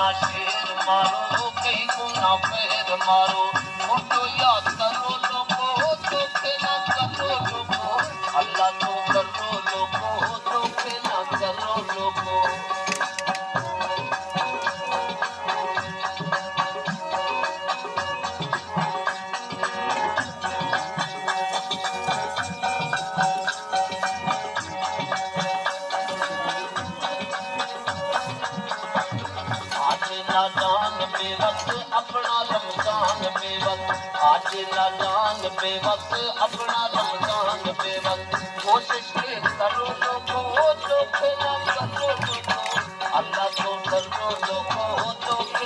ना शेर मारो कहीं को ना पैर मारो फोटो याद करो लोगो धोखे ना करो लोगो अल्लाह तो करो लोगो धोखे ना करो लोगो लाजान बेवक्त अपना रमजान बेवक्त आज लाजान बेवक्त अपना रमजान बेवक्त कोशिश के करो लोगो धोखे ना करो लोगो अल्लाह तो करो लोगो धोखे